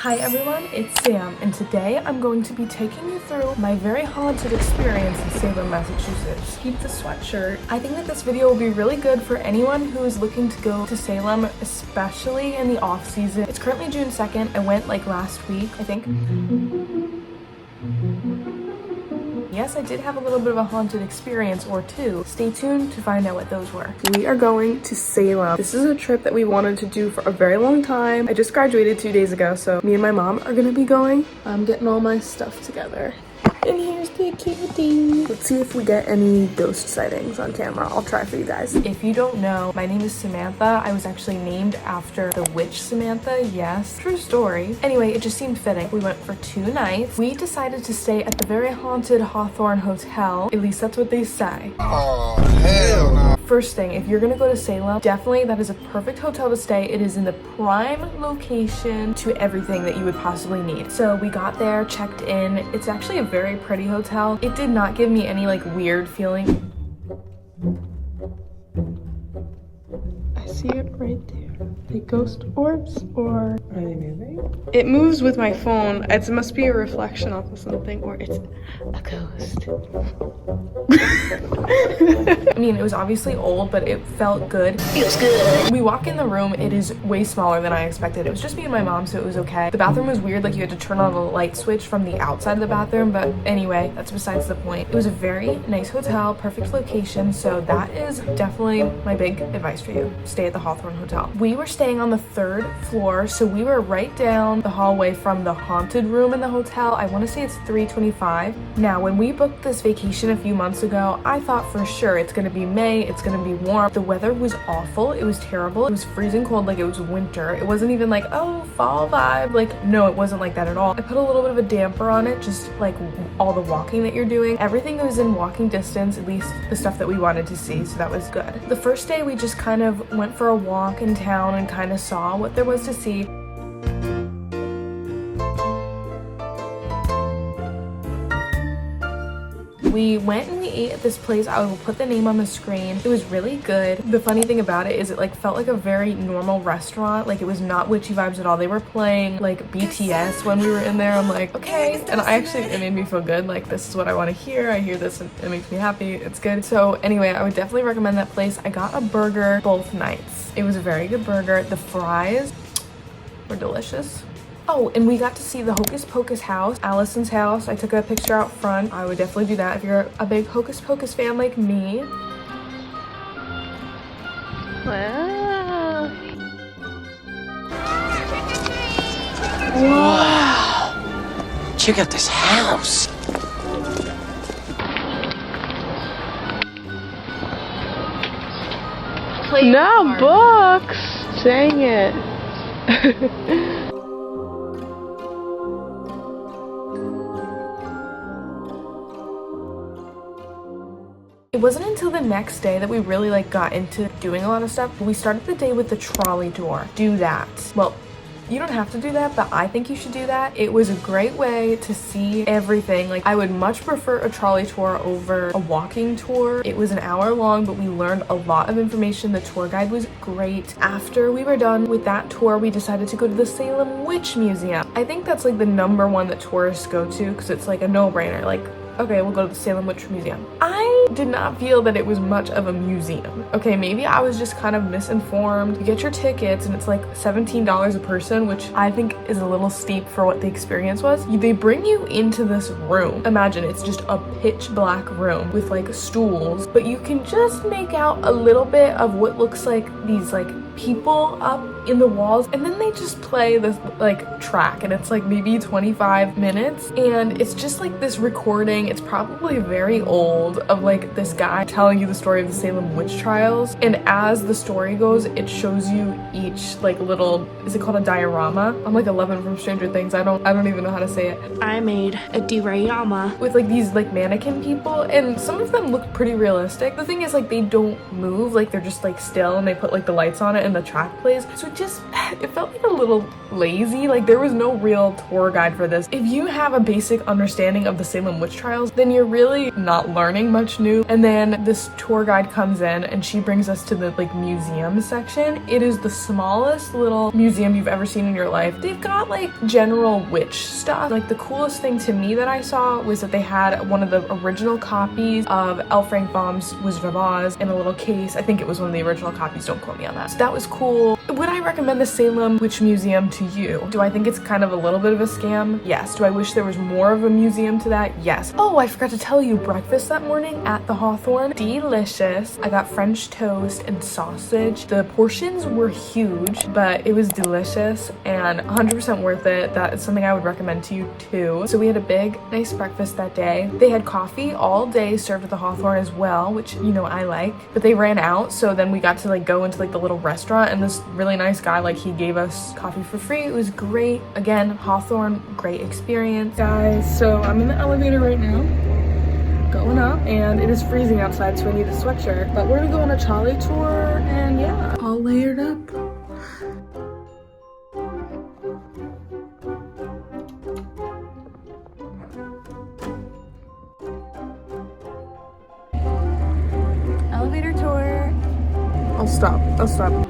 Hi everyone, it's Sam, and today I'm going to be taking you through my very haunted experience in Salem, Massachusetts. Keep the sweatshirt. I think that this video will be really good for anyone who is looking to go to Salem, especially in the off season. It's currently June 2nd. I went like last week, I think. Yes, I did have a little bit of a haunted experience or two. Stay tuned to find out what those were. We are going to Salem. This is a trip that we wanted to do for a very long time. I just graduated 2 days ago, so me and my mom are gonna be going. I'm getting all my stuff together. And here's the cutie. Let's see if we get any ghost sightings on camera. I'll try for you guys. If you don't know, my name is Samantha. I was actually named after the witch Samantha. Yes, true story. Anyway, it just seemed fitting. We went for 2 nights. We decided to stay at the very haunted Hawthorne Hotel. At least that's what they say. Oh, hell no. First thing, if you're gonna go to Salem, definitely that is a perfect hotel to stay. It is in the prime location to everything that you would possibly need. So we got there, checked in. It's actually a very pretty hotel. It did not give me any like weird feeling. I see it right there. They ghost orbs or are they moving? It moves with my phone. It must be a reflection off of something, or it's a ghost. I mean, it was obviously old, but it felt good. Feels good. We walk in the room, it is way smaller than I expected. It was just me and my mom, so it was okay. The bathroom was weird, like you had to turn on the light switch from the outside of the bathroom, but anyway, that's besides the point. It was a very nice hotel, perfect location, so that is definitely my big advice for you. Stay at the Hawthorne Hotel. We were staying on the 3rd floor, so we were right down the hallway from the haunted room in the hotel. I want to say it's 325. Now, when we booked this vacation a few months ago, I thought for sure it's gonna be May, it's gonna be warm. The weather was awful, it was terrible. It was freezing cold, like it was winter. It wasn't even like, oh, fall vibe. Like, no, it wasn't like that at all. I put a little bit of a damper on it, just like all the walking that you're doing. Everything was in walking distance, at least the stuff that we wanted to see, so that was good. The first day we just kind of went for a walk in town and kind of saw what there was to see. We went and we ate at this place. I will put the name on the screen. It was really good. The funny thing about it is it like felt like a very normal restaurant. Like it was not witchy vibes at all. They were playing like BTS when we were in there. I'm like, okay. And it made me feel good. Like this is what I want to hear. I hear this and it makes me happy. It's good. So anyway, I would definitely recommend that place. I got a burger both nights. It was a very good burger. The fries were delicious. Oh, and we got to see the Hocus Pocus house, Allison's house. I took a picture out front. I would definitely do that if you're a big Hocus Pocus fan like me. Wow. Wow. Check out this house. No books. Dang it. It wasn't until the next day that we really like got into doing a lot of stuff. We started the day with the trolley tour. Do that. Well, you don't have to do that, but I think you should do that. It was a great way to see everything. Like, I would much prefer a trolley tour over a walking tour. It was an hour long, but we learned a lot of information. The tour guide was great. After we were done with that tour, we decided to go to the Salem Witch Museum. I think that's like the #1 that tourists go to because it's like a no-brainer. Like, okay, we'll go to the Salem Witch Museum. I did not feel that it was much of a museum. Okay, maybe I was just kind of misinformed. You get your tickets and it's like $17 a person, which I think is a little steep for what the experience was. They bring you into this room. Imagine it's just a pitch black room with like stools, but you can just make out a little bit of what looks like these like people up in the walls, and then they just play this like track, and it's like maybe 25 minutes, and it's just like this recording. It's probably very old, of like this guy telling you the story of the Salem witch trials, and as the story goes, it shows you each like little, is it called a diorama? I'm like 11 from Stranger Things. I don't even know how to say it. I made a diorama With like these like mannequin people, and some of them look pretty realistic. The thing is like they don't move, like they're just like still, and they put like the lights on it and the track plays, so it it felt like a little lazy. Like there was no real tour guide for this. If you have a basic understanding of the Salem witch trials, then you're really not learning much new. And then this tour guide comes in and she brings us to the like museum section. It is the smallest little museum you've ever seen in your life. They've got like general witch stuff. Like the coolest thing to me that I saw was that they had one of the original copies of L. Frank Baum's Wizard of Oz in a little case. I think it was one of the original copies, don't quote me on that. So that was cool. Would I recommend the Salem Witch Museum to you? Do I think it's kind of a little bit of a scam? Yes. Do I wish there was more of a museum to that? Yes. Oh, I forgot to tell you, breakfast that morning at the Hawthorne, delicious. I got French toast and sausage. The portions were huge, but it was delicious and 100% worth it. That is something I would recommend to you too. So we had a big, nice breakfast that day. They had coffee all day served at the Hawthorne as well, which, you know, I like, but they ran out. So then we got to like go into like the little restaurant, and this really nice guy, like he gave us coffee for free. It was great. Again, Hawthorne, great experience. Guys, so I'm in the elevator right now, going up, and it is freezing outside, so I need a sweatshirt. But we're gonna go on a trolley tour, and yeah, all layered up. Elevator tour. I'll stop.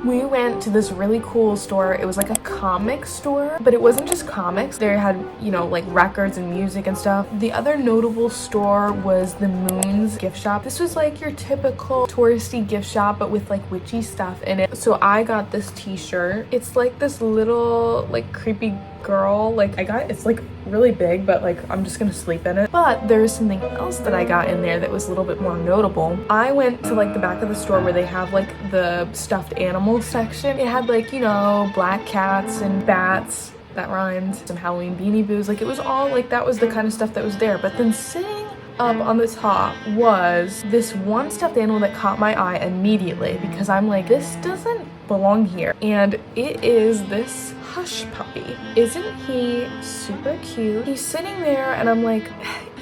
We went to this really cool store. It was like a comic store, but it wasn't just comics. They had, you know, like records and music and stuff. The other notable store was the Moon's gift shop. This was like your typical touristy gift shop, but with like witchy stuff in it. So I got this t-shirt. It's like this little like creepy girl. Like I got, it's like really big, but like I'm just gonna sleep in it. But there's something else that I got in there that was a little bit more notable. I went to like the back of the store where they have like the stuffed animal section. It had like, you know, black cats and bats, that rhymed, some Halloween Beanie Boos. Like it was all like, that was the kind of stuff that was there. But then sitting up on the top was this one stuffed animal that caught my eye immediately, because I'm like, this doesn't belong here. And it is this Hush puppy. Isn't he super cute? He's sitting there and I'm like,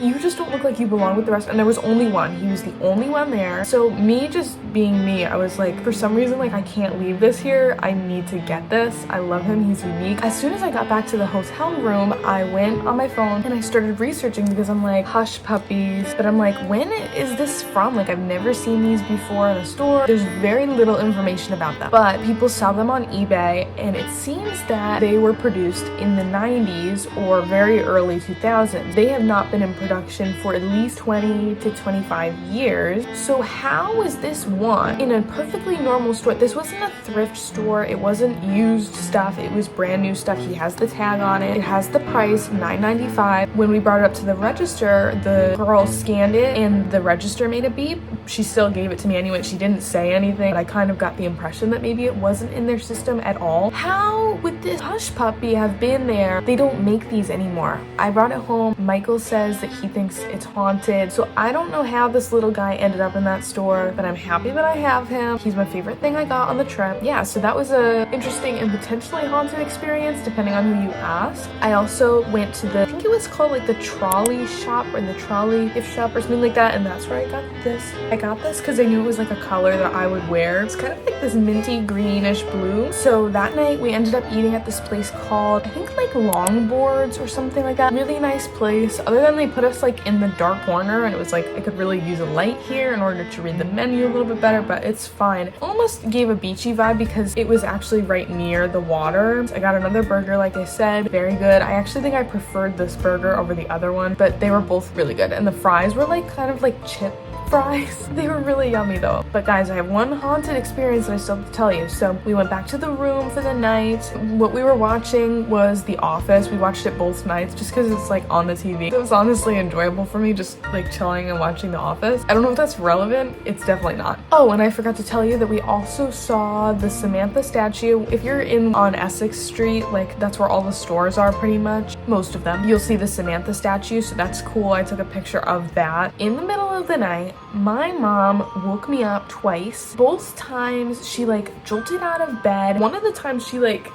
you just don't look like you belong with the rest. And there was only one. He was the only one there. So me just being me, I was like, for some reason, like I can't leave this here. I need to get this. I love him. He's unique. As soon as I got back to the hotel room, I went on my phone and I started researching, because I'm like, hush puppies. But I'm like, when is this from? Like I've never seen these before in a store. There's very little information about them, but people sell them on eBay, and it seems that they were produced in the 90s or very early 2000s. They have not been in production for at least 20 to 25 years. So how is this one in a perfectly normal store? This wasn't a thrift store. It wasn't used stuff. It was brand new stuff. He has the tag on it. It has the price, $9.95. When we brought it up to the register, the girl scanned it and the register made a beep. She still gave it to me anyway. She didn't say anything, but I kind of got the impression that maybe it wasn't in their system at all. How would this hush puppy have been there? They don't make these anymore. I brought it home. Michael says that he thinks it's haunted. So I don't know how this little guy ended up in that store, but I'm happy that I have him. He's my favorite thing I got on the trip. Yeah, so that was a interesting and potentially haunted experience, depending on who you ask. I also went to the, I think it was called like the trolley shop or the trolley gift shop or something like that, and that's where I got this. I got this because I knew it was like a color that I would wear. It's kind of like this minty greenish blue. So that night we ended up eating at this place called, I think like Longboards or something like that. Really nice place. Other than they put us like in the dark corner, and it was like I could really use a light here in order to read the menu a little bit better, but it's fine. Almost gave a beachy vibe because it was actually right near the water. I got another burger, like I said, very good. I actually think I preferred this burger over the other one, but they were both really good. And the fries were like kind of like chip fries. They were really yummy though. But guys, I have one haunted experience that I still have to tell you. So we went back to the room for the night. What we were watching was The Office. We watched it both nights just because it's like on the TV. It was honestly enjoyable for me, just like chilling and watching The Office. I don't know if that's relevant. It's definitely not. Oh, and I forgot to tell you that we also saw the Samantha statue. If you're in on Essex Street, like that's where all the stores are pretty much, most of them, you'll see the Samantha statue. So that's cool. I took a picture of that. In the middle of the night, my mom woke me up twice. Both times she like jolted out of bed. One of the times she like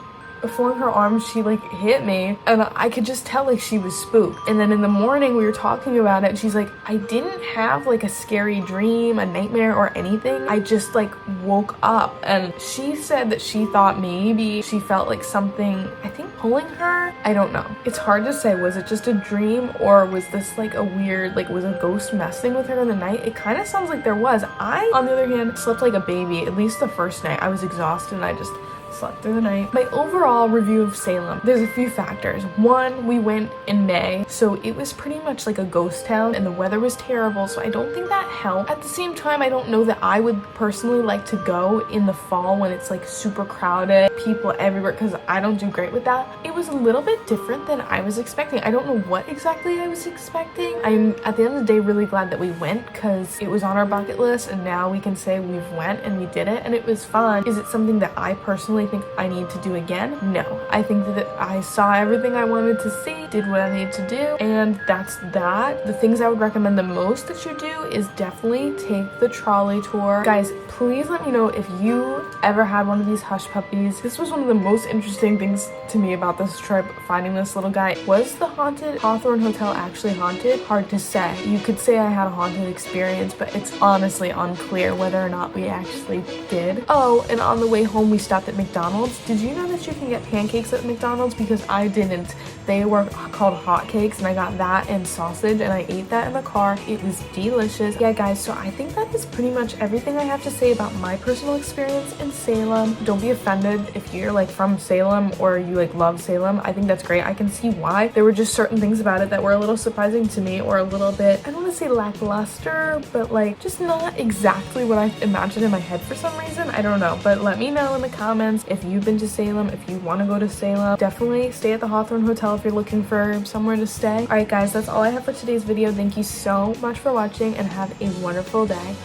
flung her arms, she like hit me, and I could just tell like she was spooked. And then in the morning we were talking about it, and she's like, I didn't have like a scary dream, a nightmare or anything. I just like woke up. And she said that she thought maybe she felt like something, I think, pulling her. I don't know. It's hard to say. Was it just a dream, or was this like a weird, like, was a ghost messing with her in the night? It kind of sounds like there was. I, on the other hand, slept like a baby. At least the first night. I was exhausted and I just slept through the night. My overall review of Salem, there's a few factors. One, we went in May, so it was pretty much like a ghost town and the weather was terrible, so I don't think that helped. At the same time, I don't know that I would personally like to go in the fall when it's like super crowded, people everywhere, because I don't do great with that. It was a little bit different than I was expecting. I don't know what exactly I was expecting. I'm, at the end of the day, really glad that we went, because it was on our bucket list and now we can say we've went and we did it and it was fun. Is it something that I personally think I need to do again? No. I think that I saw everything I wanted to see, did what I needed to do, and that's that. The things I would recommend the most that you do is definitely take the trolley tour. Guys, please let me know if you ever had one of these hush puppies. This was one of the most interesting things to me about this trip, finding this little guy. Was the haunted Hawthorne Hotel actually haunted? Hard to say. You could say I had a haunted experience, but it's honestly unclear whether or not we actually did. Oh, and on the way home we stopped at McDonald's. Did you know that you can get pancakes at McDonald's? Because I didn't. They were called hotcakes and I got that and sausage and I ate that in the car. It was delicious. Yeah, guys, so I think that is pretty much everything I have to say about my personal experience in Salem. Don't be offended if you're like from Salem or you like love Salem. I think that's great. I can see why. There were just certain things about it that were a little surprising to me, or a little bit, I don't want to say lackluster, but like just not exactly what I imagined in my head for some reason. I don't know, but let me know in the comments if you've been to Salem, if you want to go to Salem. Definitely stay at the Hawthorne Hotel if you're looking for somewhere to stay. All right, guys, that's all I have for today's video. Thank you so much for watching and have a wonderful day.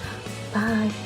Bye.